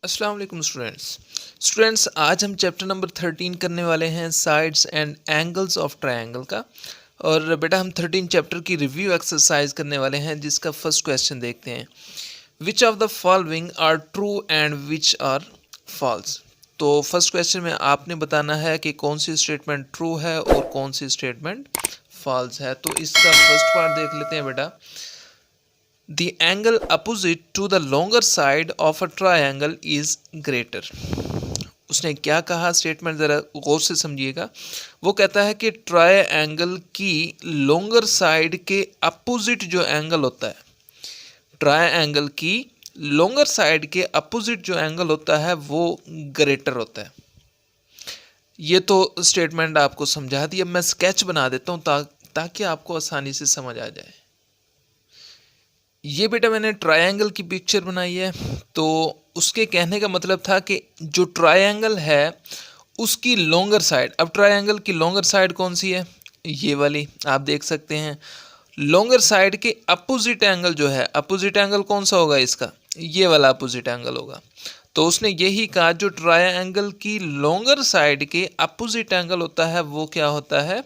अस्सलाम वालेकुम स्टूडेंट्स आज हम चैप्टर नंबर 13 करने वाले हैं sides and angles of triangle का। और बेटा हम 13 चैप्टर की रिव्यू एक्सरसाइज करने वाले हैं, जिसका फर्स्ट क्वेश्चन देखते हैं। Which of the following are true and which are false. तो फर्स्ट क्वेश्चन में आपने बताना है कि कौन सी स्टेटमेंट ट्रू है और कौन सी स्टेटमेंट फॉल्स है। तो इसका फर्स्ट पार्ट देख लेते हैं बेटा। The angle opposite to the longer side of a triangle is greater। उसने क्या कहा, स्टेटमेंट ज़रा गौर से समझिएगा। वो कहता है कि ट्रायंगल की लॉन्गर साइड के अपोजिट जो एंगल होता है, ट्रायंगल की लॉन्गर साइड के अपोजिट जो एंगल होता है वो ग्रेटर होता है। ये तो स्टेटमेंट आपको समझा दी। अब मैं स्केच बना देता हूँ ताकि आपको आसानी से समझ आ जाए। ये बेटा मैंने ट्रायंगल की पिक्चर बनाई है। तो उसके कहने का मतलब था कि जो ट्रायंगल है उसकी लॉन्गर साइड, अब ट्रायंगल की लॉन्गर साइड कौन सी है, ये वाली आप देख सकते हैं। लॉन्गर साइड के अपोजिट एंगल जो है, अपोजिट एंगल कौन सा होगा इसका, ये वाला अपोजिट एंगल होगा। तो उसने यही कहा जो ट्रायंगल की लॉन्गर साइड के अपोजिट एंगल होता है वो क्या होता है,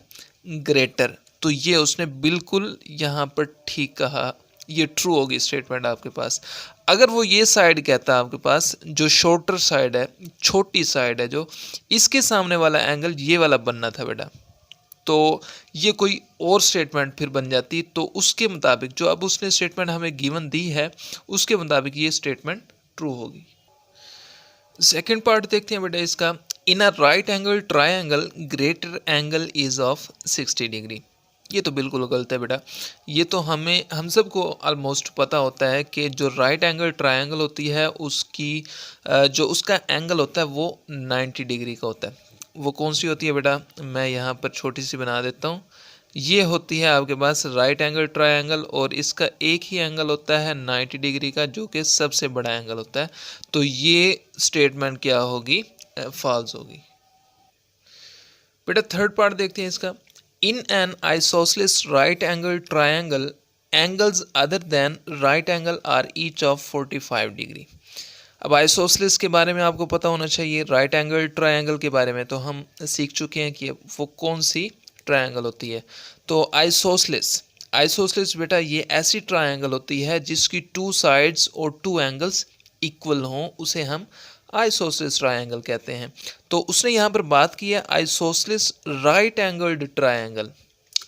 ग्रेटर। तो ये उसने बिल्कुल यहाँ पर ठीक कहा, ये ट्रू होगी स्टेटमेंट आपके पास। अगर वो ये साइड कहता है आपके पास, जो शॉर्टर साइड है, छोटी साइड है, जो इसके सामने वाला एंगल ये वाला बनना था बेटा, तो ये कोई और स्टेटमेंट फिर बन जाती। तो उसके मुताबिक जो अब उसने स्टेटमेंट हमें गिवन दी है उसके मुताबिक ये स्टेटमेंट ट्रू होगी। सेकेंड पार्ट देखते हैं बेटा इसका। In a right angle triangle greater angle is of 60 degree. ये तो बिल्कुल गलत है बेटा। ये तो हम सबको ऑलमोस्ट पता होता है कि जो राइट एंगल ट्रायंगल होती है उसकी जो उसका एंगल होता है वो 90 डिग्री का होता है। वो कौन सी होती है बेटा, मैं यहाँ पर छोटी सी बना देता हूँ। ये होती है आपके पास राइट एंगल ट्रायंगल, और इसका एक ही एंगल होता है 90 डिग्री का, जो कि सबसे बड़ा एंगल होता है। तो ये स्टेटमेंट क्या होगी, फॉल्स होगी। बेटा थर्ड पार्ट देखते हैं इसका। In an isosceles right angle triangle angles other than right angle are each of 45 degree. अब आइसोसेलेस के बारे में आपको पता होना चाहिए, राइट एंगल ट्रायंगल के बारे में तो हम सीख चुके हैं कि वो कौन सी ट्रायंगल होती है। तो आइसोसेलेस, आइसोसेलेस बेटा ये ऐसी ट्रायंगल होती है जिसकी टू साइड्स और टू एंगल्स इक्वल हों, उसे हम आइसोसेलेस ट्रायंगल कहते हैं। तो उसने यहाँ पर बात की है आइसोसेलेस राइट एंगल्ड ट्रायंगल।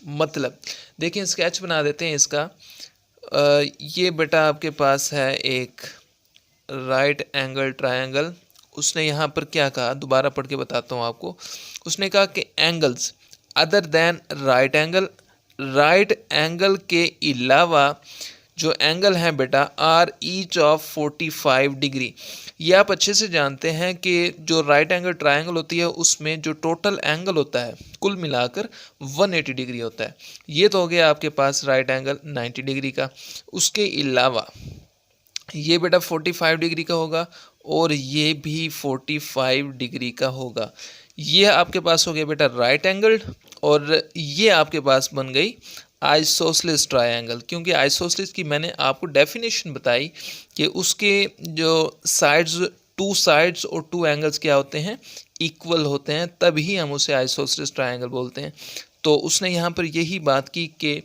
मतलब देखिए स्केच बना देते हैं इसका। ये बेटा आपके पास है एक राइट एंगल ट्रायंगल। उसने यहाँ पर क्या कहा, दोबारा पढ़ के बताता हूँ आपको। उसने कहा कि angles other than right angle, right angle के अलावा जो एंगल हैं बेटा आर ईच ऑफ 45 डिग्री। ये आप अच्छे से जानते हैं कि जो राइट एंगल ट्रायंगल होती है उसमें जो टोटल एंगल होता है कुल मिलाकर 180 डिग्री होता है। ये तो हो गया आपके पास राइट एंगल 90 डिग्री का। उसके अलावा ये बेटा 45 डिग्री का होगा और ये भी 45 डिग्री का होगा। ये आपके पास हो गया बेटा राइट एंगल, और ये आपके पास बन गई आइसोसेलेस ट्रायंगल। क्योंकि आइसोसेलेस की मैंने आपको डेफिनेशन बताई कि उसके जो साइड्स, टू साइड्स और टू एंगल्स क्या होते हैं, इक्वल होते हैं, तभी हम उसे आइसोसेलेस ट्रायंगल बोलते हैं। तो उसने यहाँ पर यही बात की कि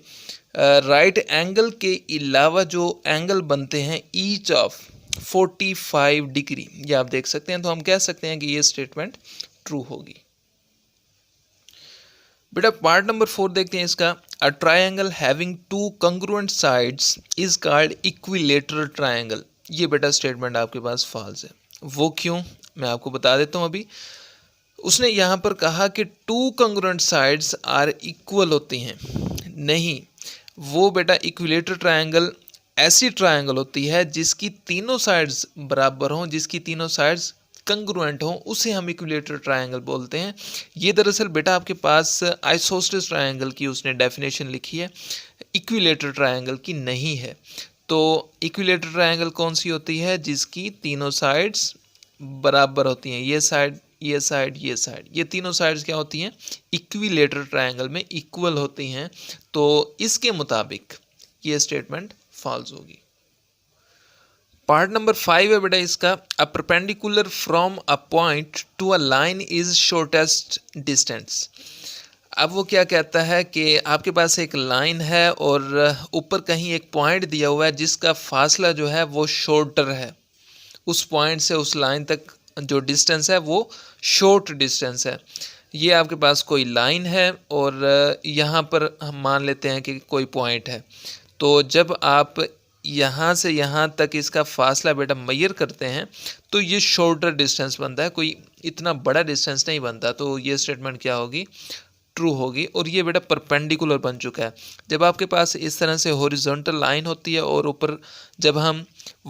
राइट एंगल के अलावा जो एंगल बनते हैं ईच ऑफ 45 डिग्री, ये आप देख सकते हैं। तो हम कह सकते हैं कि ये स्टेटमेंट ट्रू होगी। बेटा पार्ट नंबर 4 देखते हैं इसका। A triangle having two congruent sides is called equilateral triangle. ये बेटा स्टेटमेंट आपके पास फॉल्स है। वो क्यों, मैं आपको बता देता हूँ अभी। उसने यहाँ पर कहा कि two congruent sides are equal होती हैं, नहीं। वो बेटा इक्विलेटरल ट्रायंगल ऐसी ट्रायंगल होती है जिसकी तीनों साइड्स बराबर हों, जिसकी तीनों साइड्स कंग्रुएंट हों, उसे हम इक्विलेटरल ट्रायंगल बोलते हैं। ये दरअसल बेटा आपके पास आइसोसेलेस ट्रायंगल की उसने डेफिनेशन लिखी है, इक्विलेटरल ट्रायंगल की नहीं है। तो इक्विलेटरल ट्रायंगल कौन सी होती है, जिसकी तीनों साइड्स बराबर होती हैं। ये साइड, ये साइड, ये साइड, ये तीनों साइड्स क्या होती हैं, इक्विलेटरल ट्रायंगल में इक्वल होती हैं। तो इसके मुताबिक ये स्टेटमेंट फॉल्स होगी। पार्ट नंबर 5 है बेटा इसका, a perpendicular from a point to a line is shortest distance. अब वो क्या कहता है कि आपके पास एक लाइन है और ऊपर कहीं एक पॉइंट दिया हुआ है जिसका फासला जो है वो शॉर्टर है, उस पॉइंट से उस लाइन तक जो डिस्टेंस है वो शॉर्ट डिस्टेंस है। ये आपके पास कोई लाइन है और यहाँ पर हम मान लेते हैं कि कोई पॉइंट है। तो जब आप यहाँ से यहाँ तक इसका फासला बेटा मेजर करते हैं तो ये शॉर्टर डिस्टेंस बनता है, कोई इतना बड़ा डिस्टेंस नहीं बनता। तो ये स्टेटमेंट क्या होगी, ट्रू होगी। और ये बेटा परपेंडिकुलर बन चुका है। जब आपके पास इस तरह से हॉरिजॉन्टल लाइन होती है और ऊपर जब हम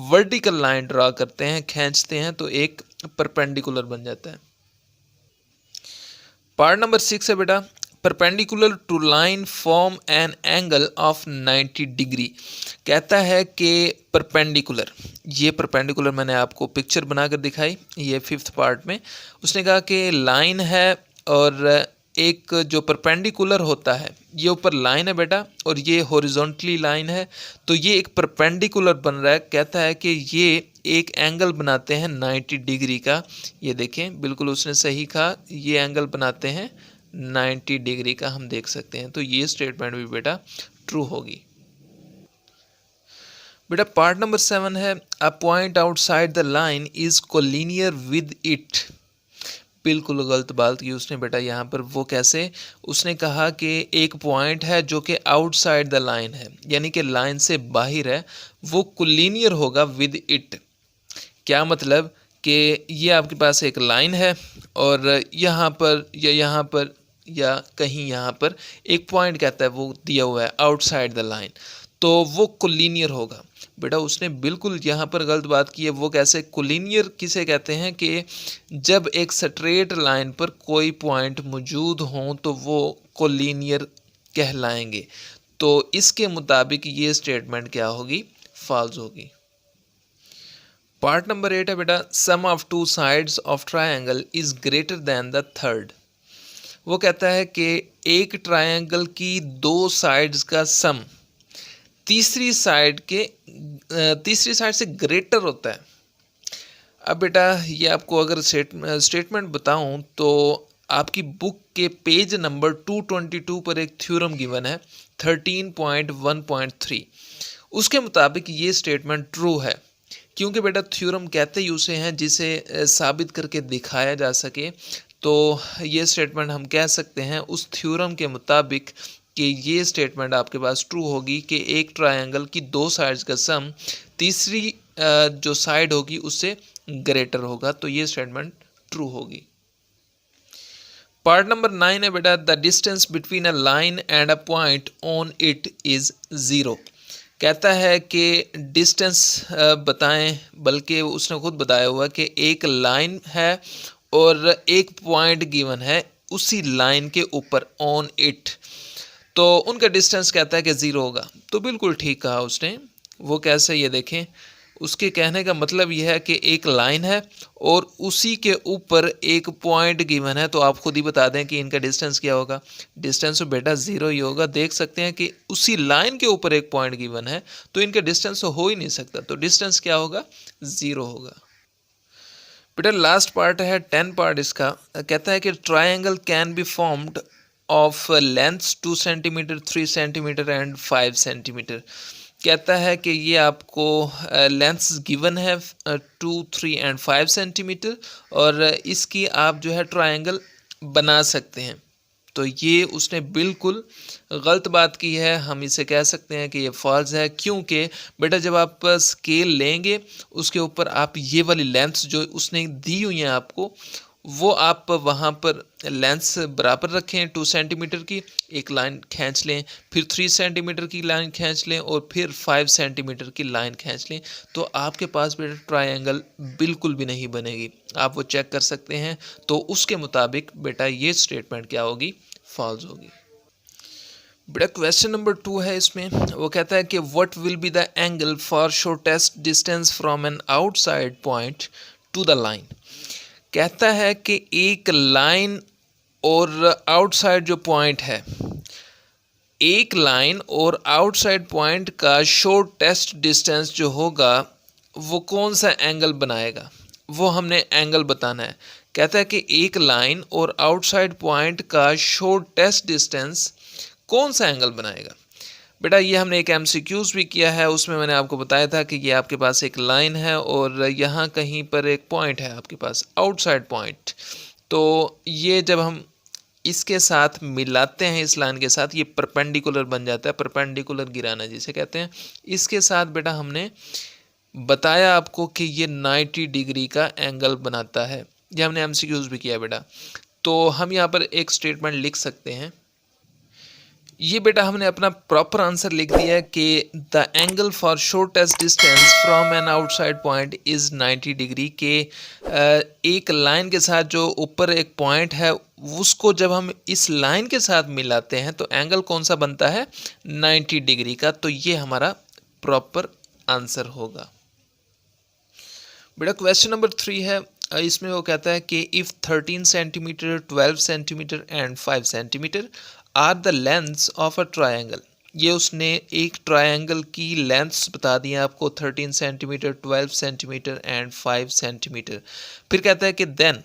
वर्टिकल लाइन ड्रा करते हैं, खींचते हैं, तो एक परपेंडिकुलर बन जाता है। पार्ट नंबर 6 है बेटा, perpendicular to line form an angle of 90 degree. कहता है कि परपेंडिकुलर, ये परपेंडिकुलर मैंने आपको पिक्चर बनाकर दिखाई, ये 5th पार्ट में। उसने कहा कि लाइन है और एक जो परपेंडिकुलर होता है, ये ऊपर लाइन है बेटा और ये हॉरिजॉन्टली लाइन है, तो ये एक परपेंडिकुलर बन रहा है। कहता है कि ये एक एंगल बनाते हैं 90 डिग्री का। ये देखें, बिल्कुल उसने सही कहा, ये एंगल बनाते हैं 90 डिग्री का, हम देख सकते हैं। तो ये स्टेटमेंट भी बेटा ट्रू होगी। बेटा पार्ट नंबर 7 है, a point outside the line is collinear with it. बिल्कुल गलत बात की उसने बेटा यहाँ पर। वो कैसे, उसने कहा कि एक पॉइंट है जो कि आउटसाइड द लाइन है, यानी कि लाइन से बाहर है, वो कोलिनियर होगा विद इट। क्या मतलब कि ये आपके पास एक लाइन है और यहाँ पर या यहाँ पर या कहीं यहाँ पर एक पॉइंट कहता है वो दिया हुआ है आउटसाइड द लाइन, तो वो कोलिनियर होगा। बेटा उसने बिल्कुल यहाँ पर गलत बात की है। वो कैसे, कोलिनियर किसे कहते हैं कि जब एक स्ट्रेट लाइन पर कोई पॉइंट मौजूद हों तो वो कोलिनियर कहलाएंगे। तो इसके मुताबिक ये स्टेटमेंट क्या होगी, फॉल्स होगी। पार्ट नंबर 8 है बेटा, sum of two sides of triangle is greater than the third. वो कहता है कि एक ट्रायंगल की दो साइड्स का सम तीसरी साइड से ग्रेटर होता है। अब बेटा ये आपको अगर स्टेटमेंट बताऊं तो आपकी बुक के पेज नंबर 222 पर एक थ्योरम गिवन है 13.1.3। उसके मुताबिक ये स्टेटमेंट ट्रू है, क्योंकि बेटा थ्योरम कहते ही उसे हैं जिसे साबित करके दिखाया जा सके। तो ये स्टेटमेंट हम कह सकते हैं उस थ्योरम के मुताबिक कि ये स्टेटमेंट आपके पास ट्रू होगी कि एक ट्रायंगल की दो साइड्स का सम तीसरी जो साइड होगी उससे ग्रेटर होगा। तो ये स्टेटमेंट ट्रू होगी। पार्ट नंबर 9 है बेटा, the distance between a line and a point on it is 0। कहता है कि डिस्टेंस बताएं, बल्कि उसने खुद बताया हुआ कि एक लाइन है और एक पॉइंट गिवन है उसी लाइन के ऊपर ऑन इट, तो उनका डिस्टेंस कहता है कि 0 होगा। तो बिल्कुल ठीक कहा उसने। वो कैसे, ये देखें, उसके कहने का मतलब यह है कि एक लाइन है और उसी के ऊपर एक पॉइंट गिवन है, तो आप खुद ही बता दें कि इनका डिस्टेंस क्या होगा। डिस्टेंस तो बेटा 0 ही होगा। देख सकते हैं कि उसी लाइन के ऊपर एक पॉइंट गिवन है, तो इनका डिस्टेंस तो हो ही नहीं सकता। तो डिस्टेंस क्या होगा, 0 होगा। बेटा लास्ट पार्ट है 10 पार्ट इसका। कहता है कि triangle can be formed of lengths 2 centimetre, 3 centimeter and 5 centimetre. कहता है कि ये आपको लेंथ्स गिवन है 2, 3 एंड 5 सेंटीमीटर और इसकी आप जो है ट्रायंगल बना सकते हैं। तो ये उसने बिल्कुल गलत बात की है। हम इसे कह सकते हैं कि ये फॉल्स है, क्योंकि बेटा जब आप स्केल लेंगे उसके ऊपर आप ये वाली लेंथ्स जो उसने दी हुई हैं आपको, वो आप वहाँ पर लेंथ्स बराबर रखें 2 सेंटीमीटर की, एक लाइन खींच लें, फिर 3 सेंटीमीटर की लाइन खींच लें और फिर 5 सेंटीमीटर की लाइन खींच लें, तो आपके पास बेटा ट्रायंगल बिल्कुल भी नहीं बनेगी। आप वो चेक कर सकते हैं। तो उसके मुताबिक बेटा ये स्टेटमेंट क्या होगी, फॉल्स होगी। बेटा क्वेश्चन नंबर 2 है इसमें। वो कहता है कि what will be the angle for shortest distance from an outside point two the line. कहता है कि एक लाइन और आउटसाइड जो पॉइंट है, एक लाइन और आउटसाइड पॉइंट का शॉर्टेस्ट डिस्टेंस जो होगा वो कौन सा एंगल बनाएगा, वो हमने एंगल बताना है। कहता है कि एक लाइन और आउटसाइड पॉइंट का शॉर्टेस्ट डिस्टेंस कौन सा एंगल बनाएगा। बेटा ये हमने एक एमसीक्यूज भी किया है, उसमें मैंने आपको बताया था कि ये आपके पास एक लाइन है और यहाँ कहीं पर एक पॉइंट है आपके पास आउटसाइड पॉइंट। तो ये जब हम इसके साथ मिलाते हैं, इस लाइन के साथ, ये परपेंडिकुलर बन जाता है, परपेंडिकुलर गिराना जिसे कहते हैं। इसके साथ बेटा हमने बताया आपको कि ये 90 डिग्री का एंगल बनाता है। ये हमने एमसीक्यूज भी किया बेटा। तो हम यहाँ पर एक स्टेटमेंट लिख सकते हैं, ये बेटा हमने अपना प्रॉपर आंसर लिख दिया है कि the angle for shortest distance from an outside point is 90 degree के एक लाइन के साथ जो ऊपर एक पॉइंट है उसको जब हम इस लाइन के साथ मिलाते हैं तो एंगल कौन सा बनता है, 90 डिग्री का। तो ये हमारा प्रॉपर आंसर होगा। बेटा क्वेश्चन नंबर 3 है, इसमें वो कहता है कि if 13 centimeter 12 centimeter and 5 centimeter are the lengths of a triangle. ये उसने एक ट्रायंगल की लेंथ्स बता दी हैं आपको, 13 सेंटीमीटर 12 सेंटीमीटर एंड 5 सेंटीमीटर। फिर कहता है कि देन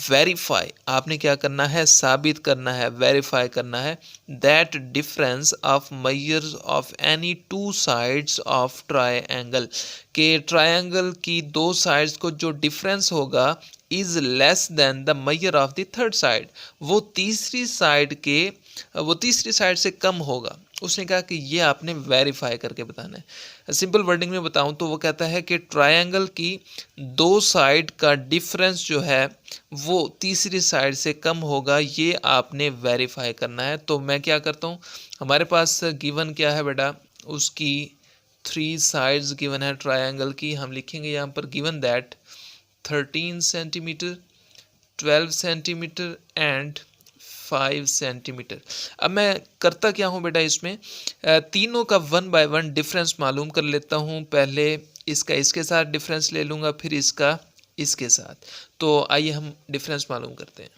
वेरीफाई, आपने क्या करना है, साबित करना है, वेरीफाई करना है that difference of measures of any two sides of triangle, के ट्रायंगल की दो साइड्स को जो डिफरेंस होगा is less than the measure of the third side, वो तीसरी साइड से कम होगा। उसने कहा कि ये आपने वेरीफाई करके बताना है। सिंपल वर्डिंग में बताऊं तो वो कहता है कि ट्रायंगल की दो साइड का डिफरेंस जो है वो तीसरी साइड से कम होगा, ये आपने वेरीफाई करना है। तो मैं क्या करता हूँ, हमारे पास गिवन क्या है बेटा, उसकी 3 साइड्स गिवन है ट्रायंगल की। हम लिखेंगे यहाँ पर given that 13 centimeter 12 centimeter and 5 centimetre. अब मैं करता क्या हूँ बेटा, इसमें तीनों का 1 बाय 1 डिफरेंस मालूम कर लेता हूँ। पहले इसका इसके साथ डिफरेंस ले लूँगा, फिर इसका इसके साथ। तो आइए हम डिफरेंस मालूम करते हैं।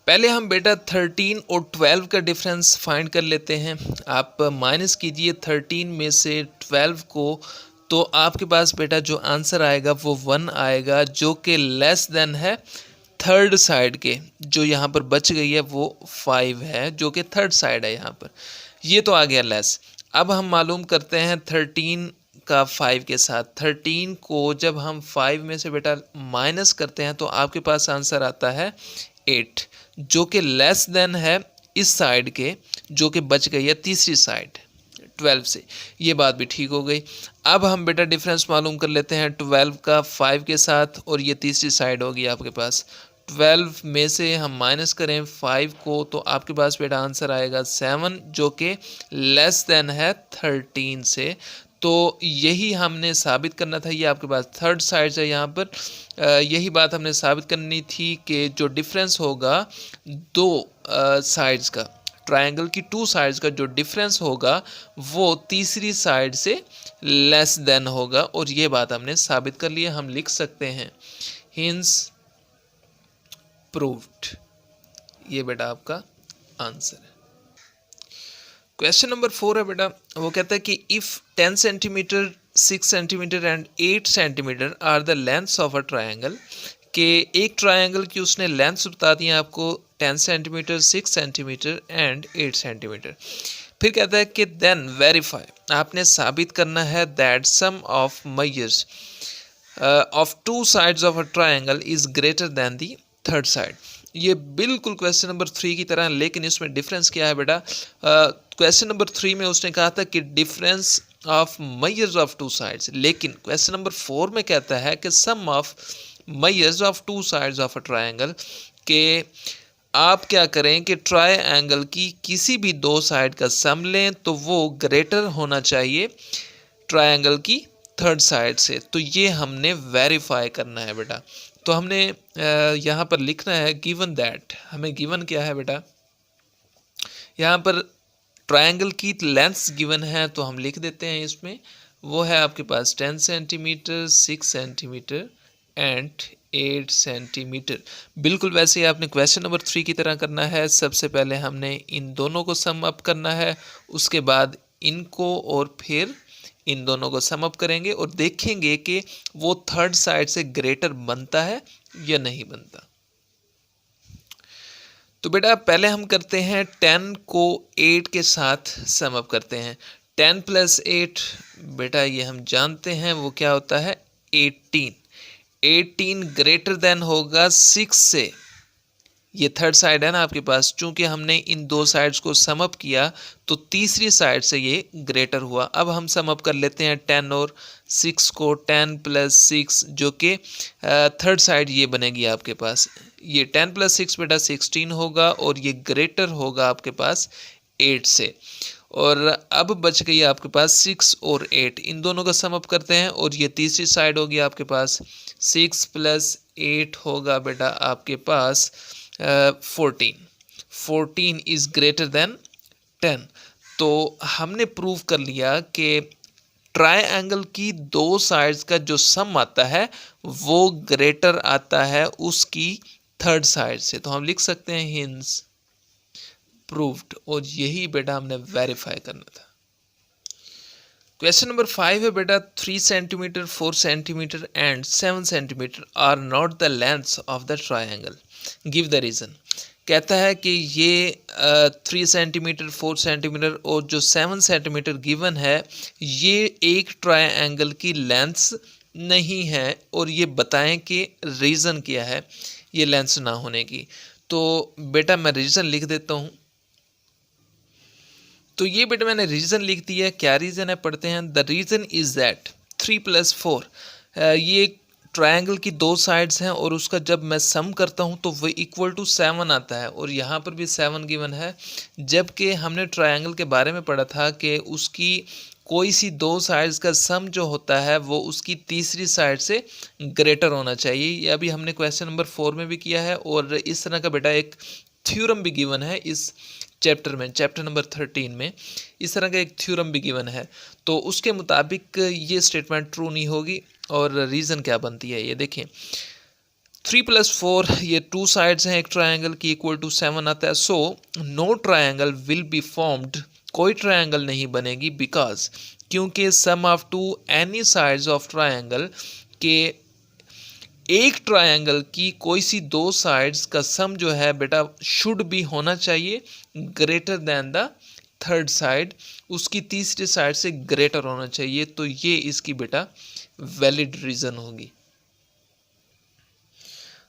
पहले हम बेटा 13 और 12 का डिफरेंस फाइंड कर लेते हैं। आप माइनस कीजिए 13 में से 12 को, तो आपके पास बेटा जो आंसर आएगा वो 1 आएगा, जो कि लेस देन है थर्ड साइड के। जो यहाँ पर बच गई है वो 5 है, जो कि थर्ड साइड है यहाँ पर। ये तो आ गया लेस। अब हम मालूम करते हैं 13 का 5 के साथ। 13 को जब हम 5 में से बेटा माइनस करते हैं तो आपके पास आंसर आता है 8, जो कि लेस देन है इस साइड के, जो कि बच गई है तीसरी साइड 12 से। ये बात भी ठीक हो गई। अब हम बेटा डिफरेंस मालूम कर लेते हैं 12 का 5 के साथ, और ये तीसरी साइड होगी आपके पास। 12 में से हम माइनस करें 5 को, तो आपके पास बेटा आंसर आएगा 7, जो कि लेस देन है 13 से। तो यही हमने साबित करना था। ये आपके पास थर्ड साइड है यहाँ पर, यही बात हमने साबित करनी थी कि जो डिफरेंस होगा दो साइड्स का, ट्रायंगल की 2 साइड्स का जो डिफरेंस होगा वो तीसरी साइड से लेस देन होगा, और ये बात हमने साबित कर ली है। हम लिख सकते हैं हिंस प्रूव्ड। ये बेटा आपका आंसर है। क्वेश्चन नंबर 4 है बेटा, वो कहता है कि if 10 centimeter 6 centimeter and 8 centimeter are the lengths of a triangle, के एक ट्रायंगल की उसने लेंथ्स बता दी है आपको 10 सेंटीमीटर 6 सेंटीमीटर एंड 8 सेंटीमीटर। फिर कहता है कि देन वेरीफाई, आपने साबित करना है that sum of measures of 2 sides of a triangle is greater than the third side. ये बिल्कुल क्वेश्चन नंबर 3 की तरह, लेकिन इसमें डिफरेंस क्या है बेटा, क्वेश्चन नंबर 3 में उसने कहा था कि difference of measures of 2 sides, लेकिन क्वेश्चन नंबर 4 में कहता है कि sum of measures of 2 sides of a triangle, के आप क्या करें कि ट्रायंगल की किसी भी 2 साइड का सम लें तो वो ग्रेटर होना चाहिए ट्रायंगल की थर्ड साइड से। तो ये हमने वेरीफाई करना है बेटा। तो हमने यहाँ पर लिखना है गिवन दैट, हमें गिवन क्या है बेटा, यहाँ पर ट्रायंगल की लेंथ्स गिवन है, तो हम लिख देते हैं इसमें, वो है आपके पास 10 सेंटीमीटर 6 सेंटीमीटर एंड 8 सेंटीमीटर। बिल्कुल वैसे ही आपने क्वेश्चन नंबर 3 की तरह करना है। सबसे पहले हमने इन दोनों को सम अप करना है, उसके बाद इनको, और फिर इन दोनों को सम अप करेंगे और देखेंगे कि वो थर्ड साइड से ग्रेटर बनता है या नहीं बनता। तो बेटा पहले हम करते हैं 10 को 8 के साथ सम अप करते हैं। 10 प्लस 8 बेटा ये हम जानते हैं वो क्या होता है 18। 18 ग्रेटर देन होगा 6 से। ये थर्ड साइड है ना आपके पास, चूंकि हमने इन दो साइड्स को सम अप किया तो तीसरी साइड से ये ग्रेटर हुआ। अब हम सम अप कर लेते हैं 10 और 6 को। 10 प्लस 6 जो कि थर्ड साइड ये बनेगी आपके पास। ये 10 प्लस 6 बेटा 16 होगा और ये ग्रेटर होगा आपके पास 8 से। और अब बच गई आपके पास 6 और 8, इन दोनों का सम अप करते हैं और ये तीसरी साइड होगी आपके पास। 6 प्लस 8 होगा बेटा आपके पास 14। 14 इज ग्रेटर देन 10। तो हमने प्रूव कर लिया कि ट्रायंगल की दो साइड्स का जो सम आता है वो ग्रेटर आता है उसकी थर्ड साइड से। तो हम लिख सकते हैं हिंस प्रूव्ड, और यही बेटा हमने वेरीफाई करना था। क्वेश्चन नंबर 5 है बेटा 3 centimeter 4 centimeter and 7 centimeter are not the lengths of the triangle, give the reason. कहता है कि ये 3 सेंटीमीटर 4 सेंटीमीटर और जो 7 सेंटीमीटर गिवन है ये एक ट्रायंगल की लेंथ्स नहीं है, और ये बताएं कि रीज़न क्या है ये लेंथ्स ना होने की। तो बेटा मैं रीज़न लिख देता हूँ। तो ये बेटा मैंने रीज़न लिख दिया। क्या रीज़न है पढ़ते हैं। The reason is that 3 plus 4 ये ट्रायंगल की दो साइड्स हैं और उसका जब मैं सम करता हूं तो वो इक्वल टू 7 आता है, और यहाँ पर भी 7 गिवन है। जबकि हमने ट्रायंगल के बारे में पढ़ा था कि उसकी कोई सी दो साइड्स का सम जो होता है वो उसकी तीसरी साइड से ग्रेटर होना चाहिए। ये अभी हमने क्वेश्चन नंबर 4 में भी किया है, और इस तरह का बेटा एक थ्योरम भी गिवन है इस चैप्टर में, चैप्टर नंबर 13 में इस तरह का एक थ्योरम भी गिवन है। तो उसके मुताबिक ये स्टेटमेंट ट्रू नहीं होगी। और रीज़न क्या बनती है ये देखिए। 3 प्लस 4 ये टू साइड्स हैं एक ट्रायंगल की, इक्वल टू 7 आता है। So no triangle will be formed, कोई ट्रायंगल नहीं बनेगी, बिकॉज क्योंकि sum of two any sides of triangle के एक ट्रायंगल की कोई सी दो साइड्स का सम जो है बेटा शुड भी होना चाहिए greater than the third side, उसकी तीसरी साइड से ग्रेटर होना चाहिए। तो ये इसकी बेटा वैलिड रीजन होगी।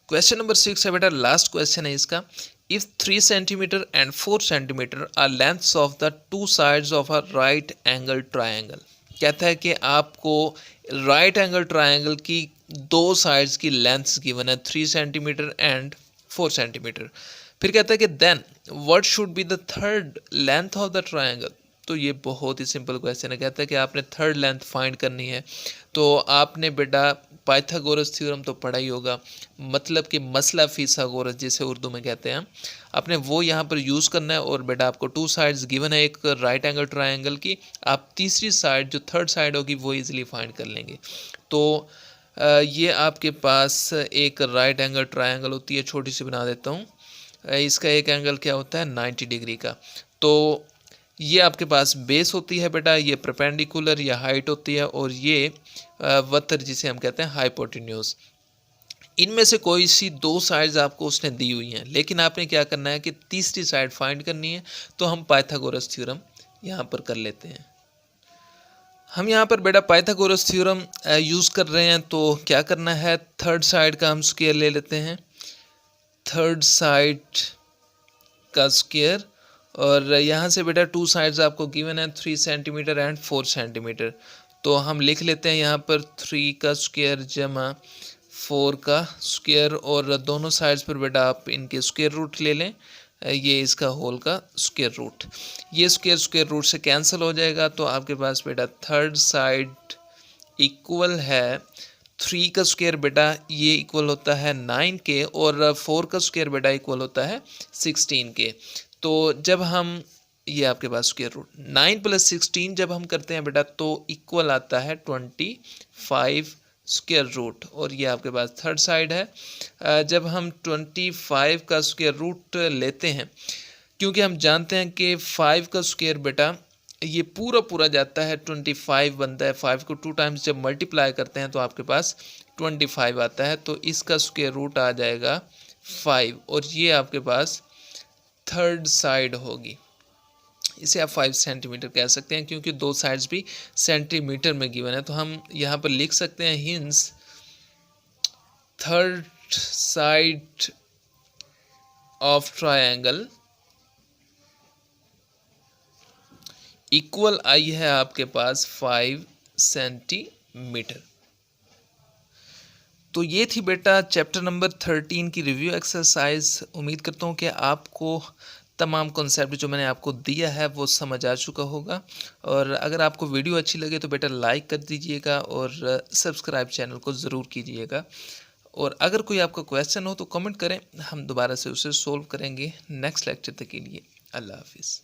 क्वेश्चन नंबर 6 है बेटा, लास्ट क्वेश्चन है इसका। If 3 centimeter and 4 centimeter are lengths of the two sides of a right angle triangle. कहता है कि आपको राइट एंगल ट्रायंगल की दो साइड्स की लेंथ्स गिवन है 3 सेंटीमीटर एंड 4 सेंटीमीटर। फिर कहता है कि then what should be the third length of the triangle. तो ये बहुत ही सिंपल क्वेश्चन है। कहता है कि आपने थर्ड लेंथ फाइंड करनी है। तो आपने बेटा पाइथागोरस थ्योरम तो पढ़ा ही होगा, मतलब कि मसला फिसागोरस जिसे उर्दू में कहते हैं, आपने वो यहाँ पर यूज़ करना है। और बेटा आपको टू साइड्स गिवन है एक राइट एंगल ट्रायंगल की, आप तीसरी साइड जो थर्ड साइड होगी वो इजीली फाइंड कर लेंगे। तो ये आपके पास एक राइट एंगल ट्रायंगल होती है, छोटी सी बना देता हूँ। इसका एक एंगल क्या होता है 90 डिग्री का। तो ये आपके पास बेस होती है बेटा, ये परपेंडिकुलर या हाइट होती है, और ये वतर जिसे हम कहते हैं हाइपोटेन्यूज। इनमें से कोई सी दो साइड्स आपको उसने दी हुई हैं, लेकिन आपने क्या करना है कि तीसरी साइड फाइंड करनी है। तो हम पाइथागोरस थ्योरम यहाँ पर कर लेते हैं। हम यहाँ पर बेटा पाइथागोरस थ्योरम यूज़ कर रहे हैं। तो क्या करना है, थर्ड साइड का हम स्क्वायर ले लेते हैं, थर्ड साइड का स्क्वायर। और यहाँ से बेटा टू साइड्स आपको गिवन है 3 सेंटीमीटर एंड 4 सेंटीमीटर। तो हम लिख लेते हैं यहाँ पर 3 का स्क्वायर जमा 4 का स्क्वायर, और दोनों साइड्स पर बेटा आप इनके स्क्वायर रूट ले लें। ये इसका होल का स्क्वायर रूट, ये स्क्वायर रूट से कैंसिल हो जाएगा। तो आपके पास बेटा थर्ड साइड इक्वल है 3 का स्क्वायर बेटा ये इक्वल होता है 9 के, और 4 का स्क्वायर बेटा इक्वल होता है 16 के। तो जब हम ये आपके पास स्क्वायर रूट 9 प्लस 16 जब हम करते हैं बेटा तो इक्वल आता है 25 स्क्वायर रूट, और ये आपके पास थर्ड साइड है। जब हम 25 का स्क्वायर रूट लेते हैं, क्योंकि हम जानते हैं कि 5 का स्क्वायर बेटा ये पूरा पूरा जाता है 25 बनता है। 5 को 2 टाइम्स जब मल्टीप्लाई करते हैं तो आपके पास 25 आता है, तो इसका स्क्वायर रूट आ जाएगा 5 और ये आपके पास थर्ड साइड होगी। इसे आप 5 सेंटीमीटर कह सकते हैं क्योंकि दो साइड्स भी सेंटीमीटर में गिवन है। तो हम यहाँ पर लिख सकते हैं hence third side of triangle equal आई है आपके पास 5 सेंटीमीटर। तो ये थी बेटा चैप्टर नंबर 13 की रिव्यू एक्सरसाइज। उम्मीद करता हूँ कि आपको तमाम कॉन्सेप्ट जो मैंने आपको दिया है वो समझ आ चुका होगा। और अगर आपको वीडियो अच्छी लगे तो बेटा लाइक कर दीजिएगा और सब्सक्राइब चैनल को ज़रूर कीजिएगा। और अगर कोई आपका क्वेश्चन हो तो कमेंट करें, हम दोबारा से उसे सोल्व करेंगे नेक्स्ट लेक्चर तक के लिए। अल्लाह हाफिज़।